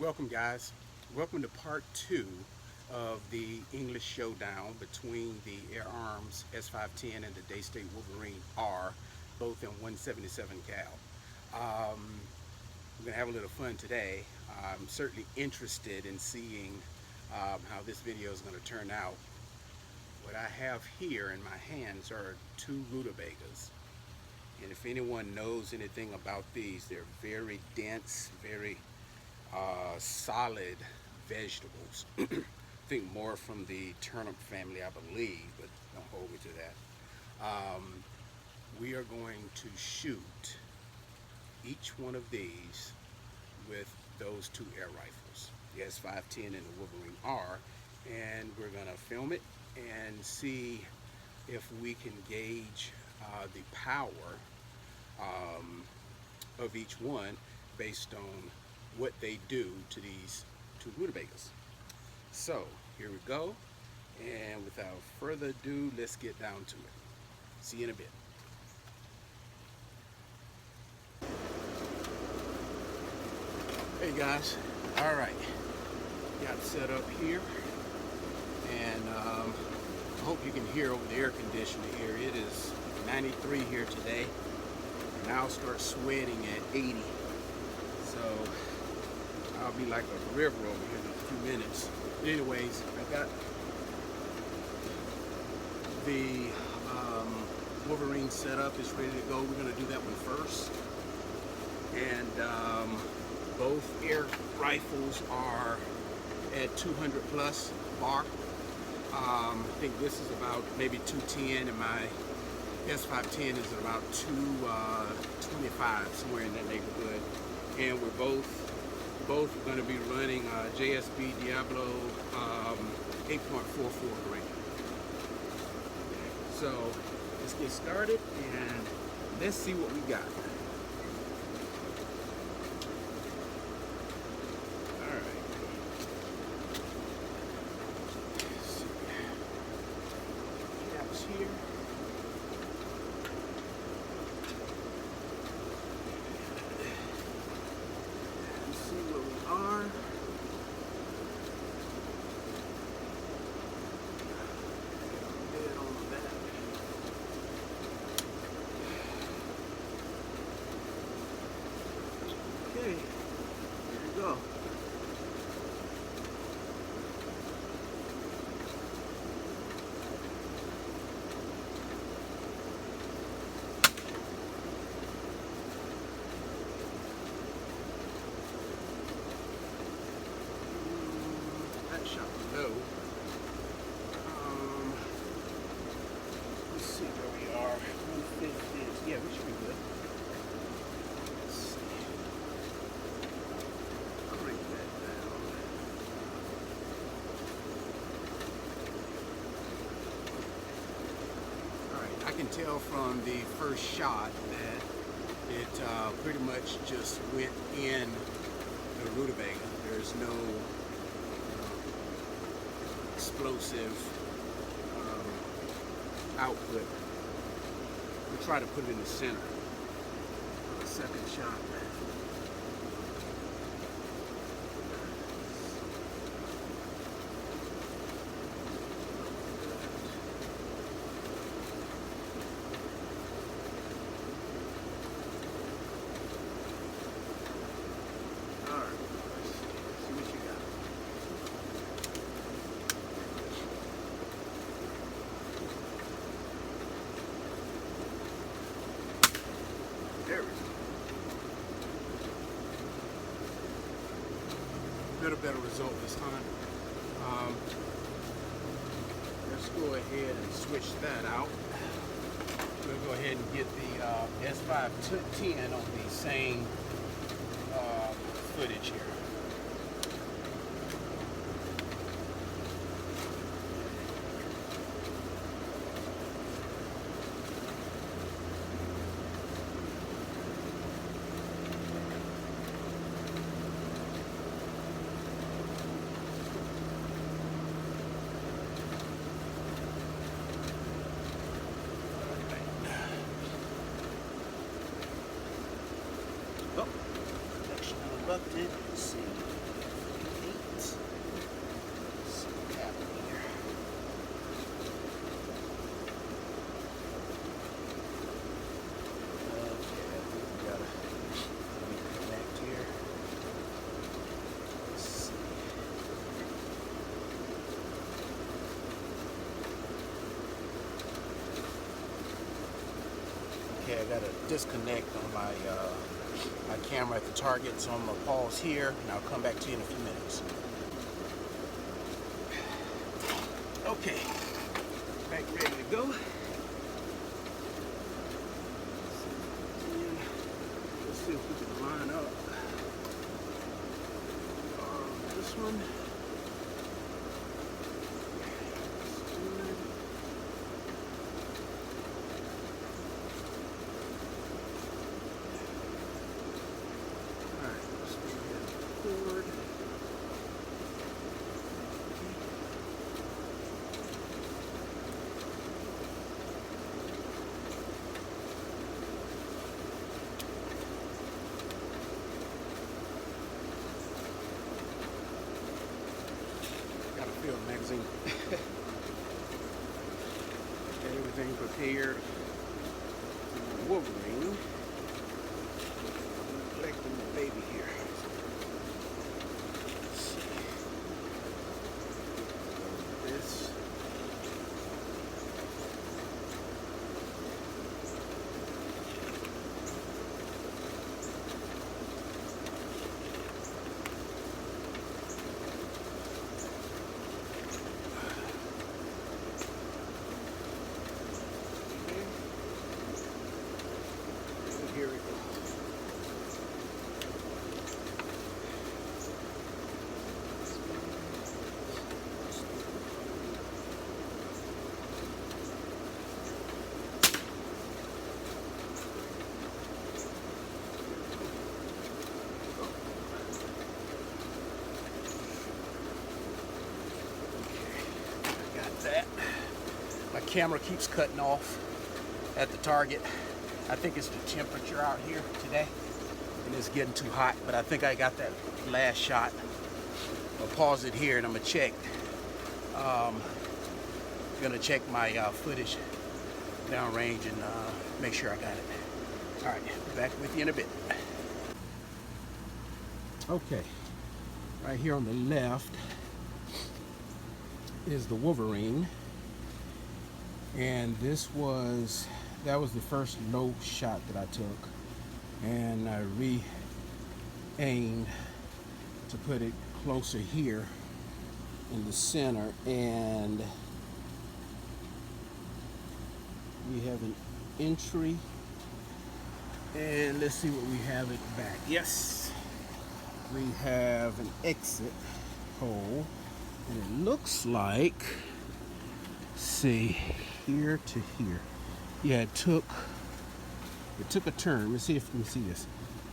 Welcome guys. Welcome to part 2 of the English showdown between the Air Arms S510 and the Daystate Wolverine R, both in 177 cal. We're going to have a little fun today. I'm certainly interested in seeing how this video is going to turn out. What I have here in my hands are two rutabagas. And if anyone knows anything about these, they're very dense, very solid vegetables. I think more from the turnip family, I believe, but don't hold me to that. We are going to shoot each one of these with those two air rifles, the S510 and the Wolverine R, and we're going to film it and see if we can gauge the power of each one based on what they do to these two rutabagas. So here we go, and without further ado, let's get down to it. See you in a bit. Hey guys, all right, got set up here, and I hope you can hear over the air conditioner here. It is 93 here today, and I'll start sweating at 80, so I'll be like a river over here in a few minutes. But anyways, I got the Wolverine set up, it's ready to go. We're going to do that one first, and both air rifles are at 200 plus bar. I think this is about maybe 210, and my S510 is about 225, somewhere in that neighborhood. And we're both going to be running JSB Diablo 8.44 grain. So let's get started and let's see what we got. Here. Let's see where we are. Dead on the back. Okay, here we go. Shot low. Let's see where we are. 150. Yeah, we should be good. Let's see. Crank that down. Alright, I can tell from the first shot that it pretty much just went in the rutabaga. There's no explosive output. We'll try to put it in the center. Second shot. There we go. Got a better result this time. Let's go ahead and switch that out. We'll go ahead and get the S510 on the same footage here. Oh, connection interrupted. Let's see. got a disconnect on my my camera at the target, so I'm gonna pause here and I'll come back to you in a few minutes. Okay, back ready to go. Let's see if we can line up this one. Magazine. Got everything prepared. Wolverine. Collecting the baby here. Let's see. This. Here we go. That. My camera keeps cutting off at the target. I think it's the temperature out here today and it's getting too hot, but I think I got that last shot. I'll pause it here and I'm gonna check. Gonna check my footage downrange and make sure I got it. All right, back with you in a bit. Okay, right here on the left is the Wolverine, and that was the first low shot that I took, and I re-aimed to put it closer here in the center, and we have an entry, and let's see what we have it back. Yes, we have an exit hole. And it looks like, see, here to here. Yeah, it took a turn. Let's see if you can see this.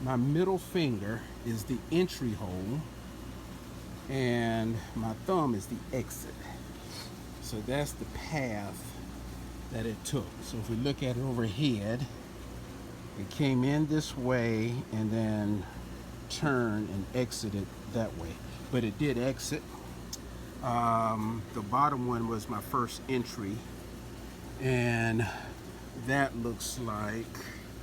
My middle finger is the entry hole, and my thumb is the exit. So that's the path that it took. So if we look at it overhead, it came in this way and then turned and exited that way. But it did exit. The bottom one was my first entry, and that looks like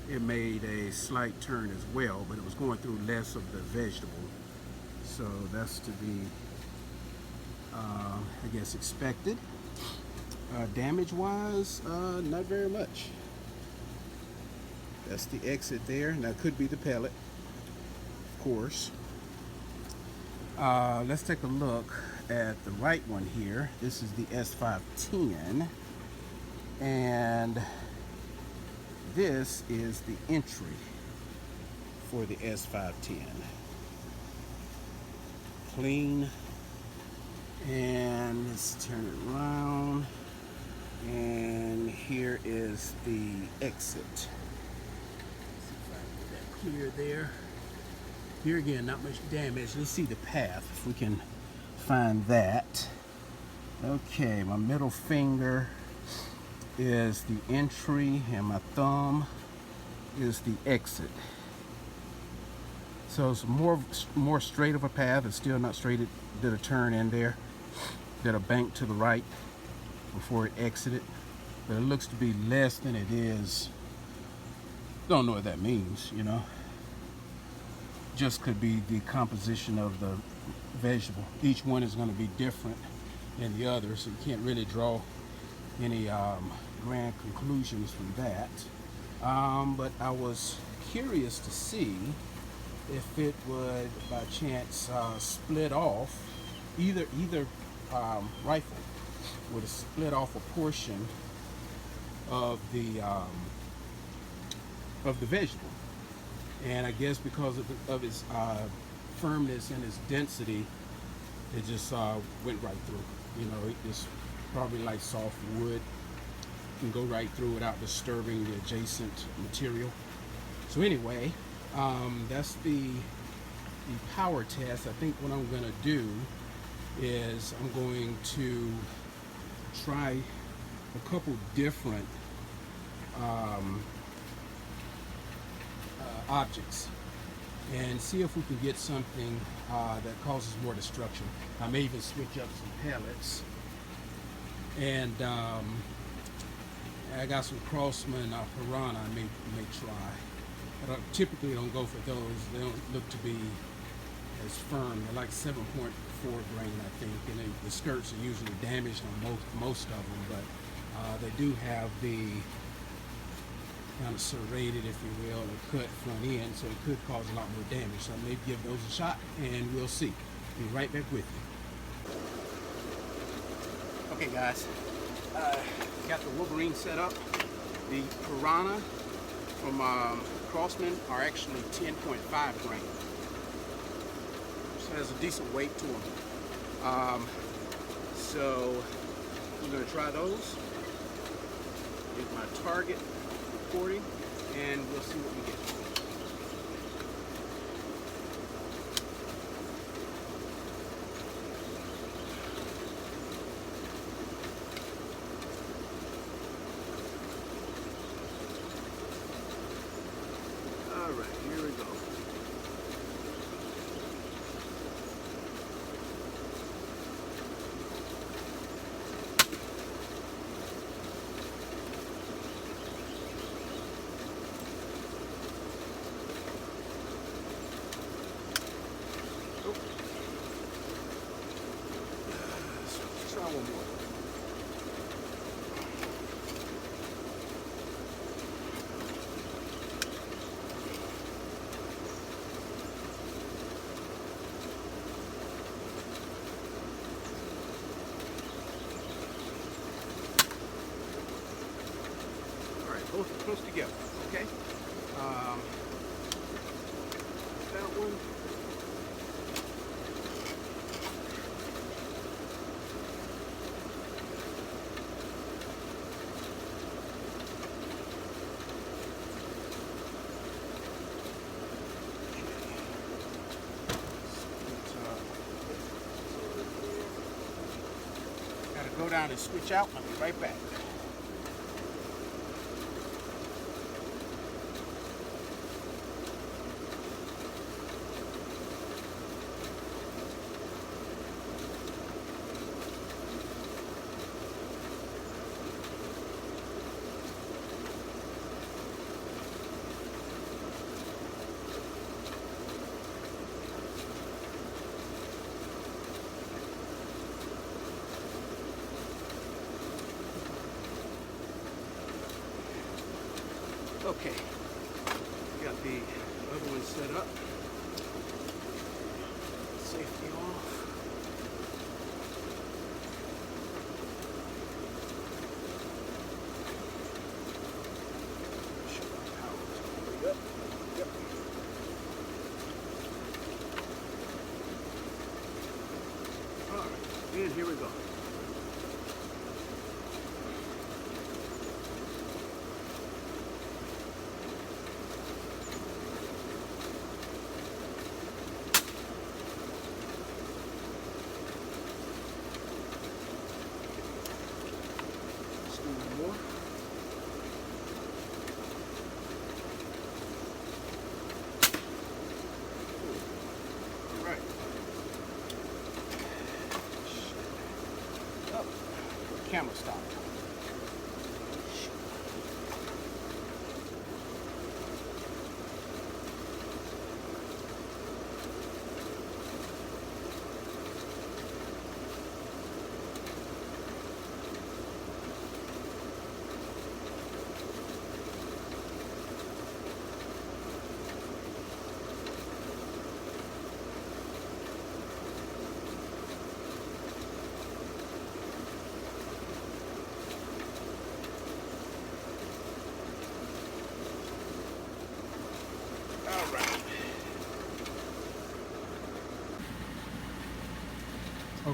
it made a slight turn as well, but it was going through less of the vegetable, so that's to be I guess expected. Damage wise, not very much. That's the exit there. Now it could be the pellet, of course. Let's take a look at the right one here. This is the S510, and this is the entry for the S510. Clean, and let's turn it around, and here is the exit. Let's see if I can get that clear there. Here again, not much damage. Let's see the path, if we can find that. Okay, my middle finger is the entry and my thumb is the exit. So it's more straight of a path. It's still not straight. It did a turn in there, did a bank to the right before it exited, but it looks to be less than it is. Don't know what that means, you know. Just could be the composition of the vegetable. Each one is going to be different than the other, so you can't really draw any grand conclusions from that. but I was curious to see if it would by chance split off, either rifle would have split off a portion of the vegetable. And I guess because of its firmness and its density, it just went right through. You know, it's probably like soft wood, can go right through without disturbing the adjacent material. So anyway, that's the power test. I think what I'm going to do is I'm going to try a couple different objects and see if we can get something that causes more destruction. I may even switch up some pellets, and I got some Crossman Piranha I may try. But I typically don't go for those. They don't look to be as firm. They're like 7.4 grain, I think, and the skirts are usually damaged on most of them, but they do have the kind of serrated, if you will, or cut front end, so it could cause a lot more damage. So maybe give those a shot, and we'll see. Be right back with you. Okay, guys, got the Wolverine set up. The Piranha from Crossman are actually 10.5 grain. So it has a decent weight to them. So we're going to try those. Here's my target recording, and we'll see what we get. All right, here we go. Let's try one more. Both are close together, okay? That one. Gotta go down and switch out. I'll be right back. Okay, got the other one set up. Safety off. Sure our power's all the way up. Yep. All right, and here we go. Camera stopped.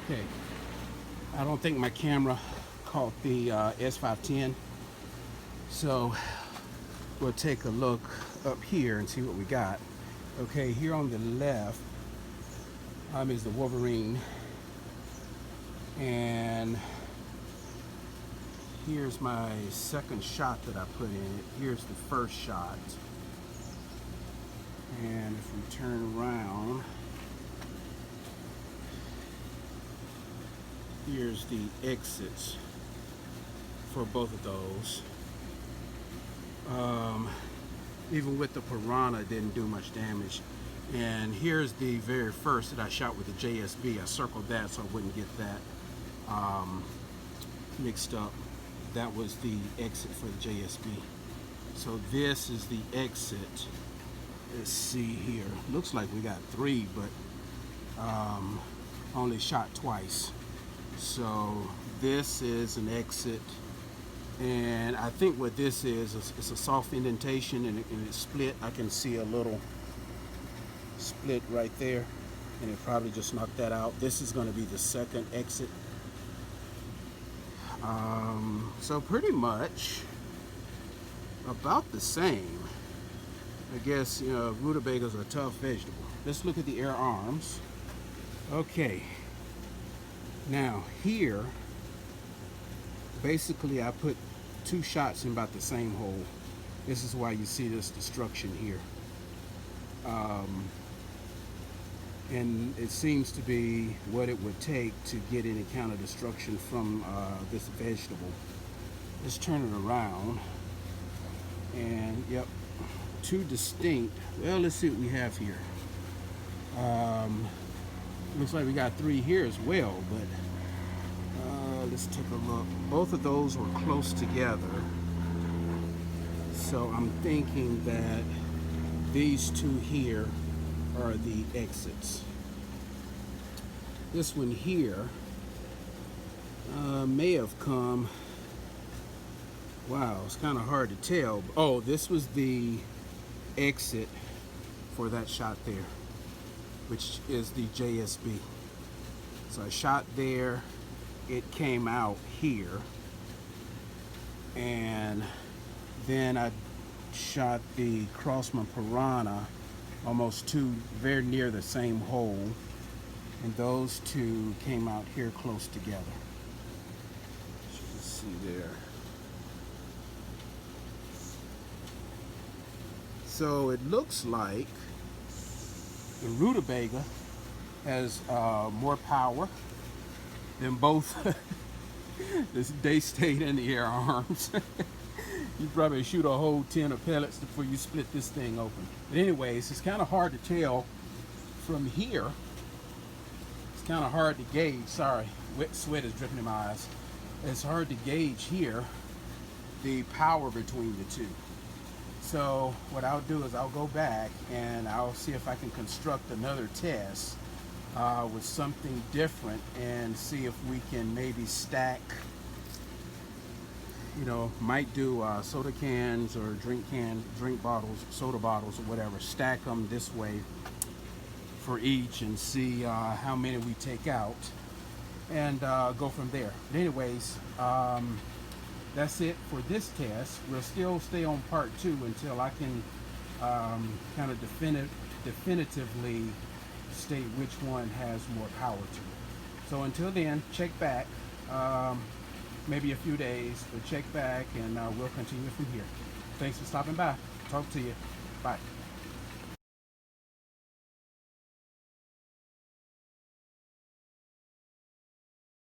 Okay, I don't think my camera caught the S510, so we'll take a look up here and see what we got. Okay, here on the left is the Wolverine, and here's my second shot that I put in it. Here's the first shot, and if we turn around, here's the exits for both of those. Even with the Piranha, it didn't do much damage. And here's the very first that I shot with the JSB. I circled that so I wouldn't get that mixed up. That was the exit for the JSB. So this is the exit. Let's see here. Looks like we got 3, but only shot twice. So this is an exit, and I think what this is it's a soft indentation, and it's split. I can see a little split right there, and it probably just knocked that out. This is going to be the second exit. So pretty much about the same. I guess, you know, rutabagas are a tough vegetable. Let's look at the Air Arms. Okay. Now here, basically I put 2 shots in about the same hole. This is why you see this destruction here. And it seems to be what it would take to get any kind of destruction from this vegetable. Let's turn it around, and yep, 2 distinct. Well, let's see what we have here. Looks like we got 3 here as well, but let's take a look. Both of those were close together, so I'm thinking that these 2 here are the exits. This one here may have come, wow, it's kind of hard to tell. Oh, this was the exit for that shot there, which is the JSB. So I shot there, it came out here, and then I shot the Crossman Piranha, almost 2 very near the same hole, and those 2 came out here close together. As you can see there. So it looks like the rutabaga has more power than both this Daystate and the Air Arms. You probably shoot a whole 10 of pellets before you split this thing open. But anyways, it's kind of hard to tell from here. It's kind of hard to gauge. Sorry, wet sweat is dripping in my eyes. It's hard to gauge here the power between the 2. So what I'll do is I'll go back and I'll see if I can construct another test with something different and see if we can maybe stack, you know, might do soda cans or drink bottles, soda bottles or whatever, stack them this way for each and see how many we take out, and go from there. But anyways, that's it for this test. We'll still stay on part 2 until I can kind of definitively state which one has more power to it. So until then, check back. Maybe a few days, but check back, and we'll continue from here. Thanks for stopping by. Talk to you. Bye.